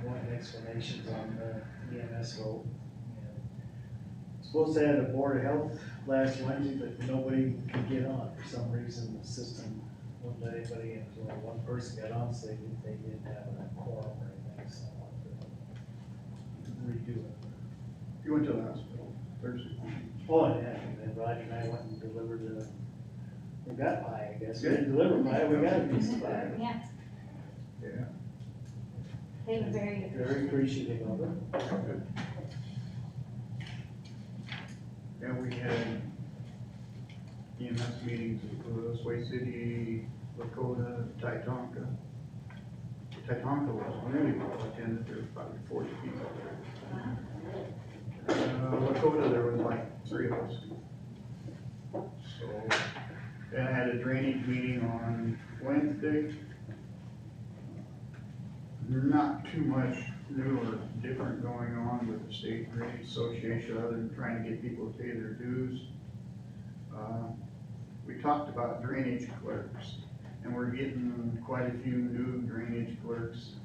wanting explanations on the EMS vote. And supposed to have a board of health last Wednesday, but nobody could get on for some reason, the system wouldn't let anybody in, so one person got on, so they didn't have a quorum or anything, so I wanted to redo it. You went to the hospital Thursday morning? Oh, yeah, and then Roger and I went and delivered we got pie, I guess, we didn't deliver pie, we got a piece of pie. Yeah, Yeah. they were very Very appreciative of it. Yeah, we had EMS meetings in Sway City, Lakota, Titonka. Titonka was really well attended, there was probably 40 people there. Lakota, there was like 3 of us. So, then I had a drainage meeting on Wednesday. Not too much new or different going on with the State Drainage Association, other than trying to get people to pay their dues. We talked about drainage clerks, and we're getting quite a few new drainage clerks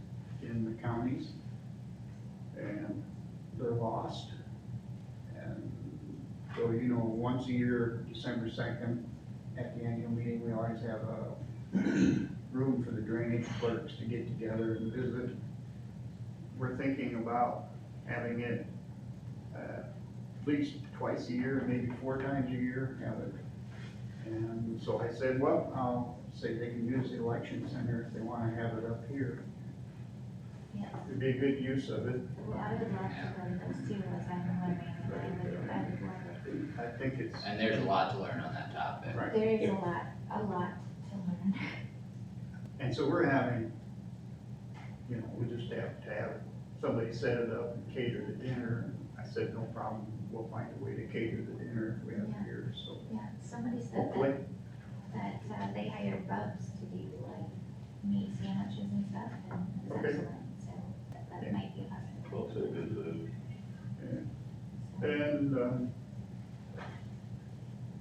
in the counties, and they're lost. And so, once a year, December 2nd, at the annual meeting, we always have a room for the drainage clerks to get together and visit. We're thinking about having it at least twice a year, maybe 4 times a year, have it. And so I said, well, I'll say they can use the election center if they wanna have it up here. Yeah. It'd be a good use of it. Well, I would love to go to those too, as I'm wondering, I would love it. I think it's. And there's a lot to learn on that topic. Right. There is a lot to learn. And so we're having, we just have to have somebody set it up and cater the dinner. I said, no problem, we'll find a way to cater the dinner if we have Yeah. beer, so. Yeah, somebody said Hopefully. that they hired Bubs to do like meat sandwiches and stuff, and it's Okay. excellent, so that Yeah. might be a possibility. Well, it's a good food. And,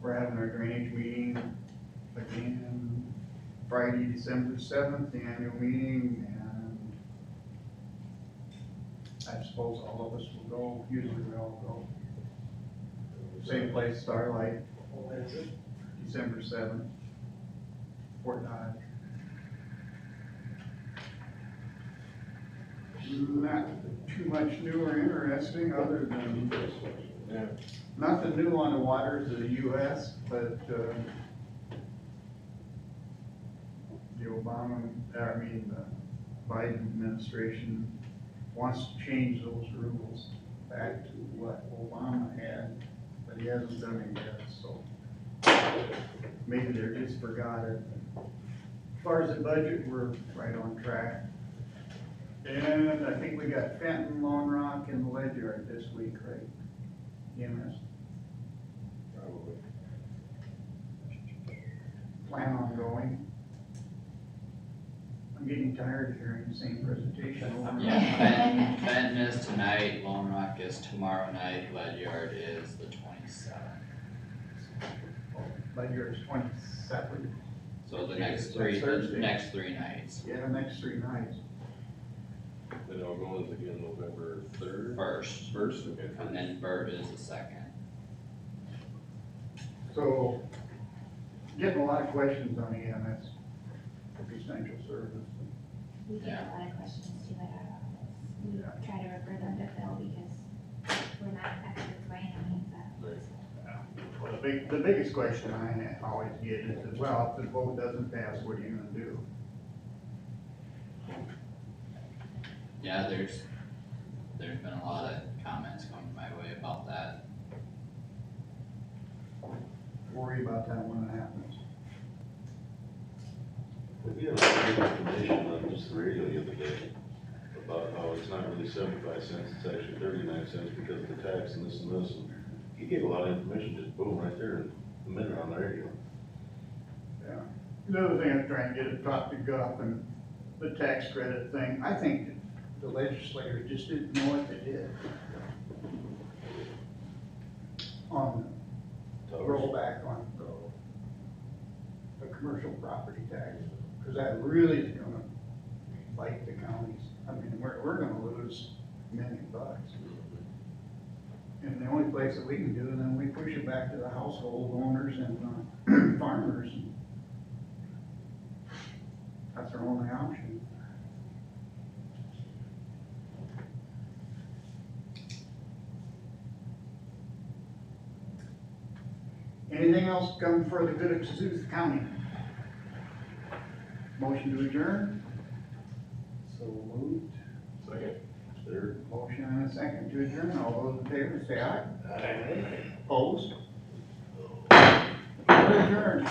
we're having our drainage meeting again Friday, December 7th, the annual meeting, and I suppose all of us will go, usually we all go. Same place, Starlight, What is it? December 7th, Fort Dodge. Not too much new or interesting, other than nothing new on the waters of the US, but, the Biden administration wants to change those rules back to what Obama had, but he hasn't done it yet, so maybe they just forgot it. As far as the budget, we're right on track. And I think we got Fenton, Lone Rock, and the Lead Yard this week, right? EMS. Probably. Plan on going. I'm getting tired of hearing the same presentation over and over. Yeah, Fenton is tonight, Lone Rock is tomorrow night, Lead Yard is the 27th. Lead Yard's 27th. So the Next next three, the Thursday. next 3 nights. Yeah, next 3 nights. Then I'll go is again November 3rd? First, First, okay. and then Burt is the 2nd. So, getting a lot of questions on EMS, essential service. We get a lot of questions too at our office. We Yeah. try to refer them to Phil because we're not experts by any means, Right. Well, the the biggest question I always get is, well, if the vote doesn't pass, what are you gonna do? Yeah, there's been a lot of comments coming my way about that. Worry about that when it happens. We had a lot of information on just the radio the other day about how it's not really 75 cents, it's actually 39 cents because of the tax and this and this. And he gave a lot of information, just boom, right there in a minute on the radio. Yeah. The other thing I'm trying to get to talk to Guff and the tax credit thing, I think the legislators just didn't know what they did. On the rollback on the commercial property tax, because that really is gonna bite the counties. I mean, we're gonna lose $1 million. And the only place that we can do, and then we push it back to the household owners and farmers. That's our only option. Anything else come for the good of Kossuth County? Motion to adjourn? So moved. Second. Third. Motion and a second to adjourn. All those in favor say aye. Aye. Opposed? We're adjourned.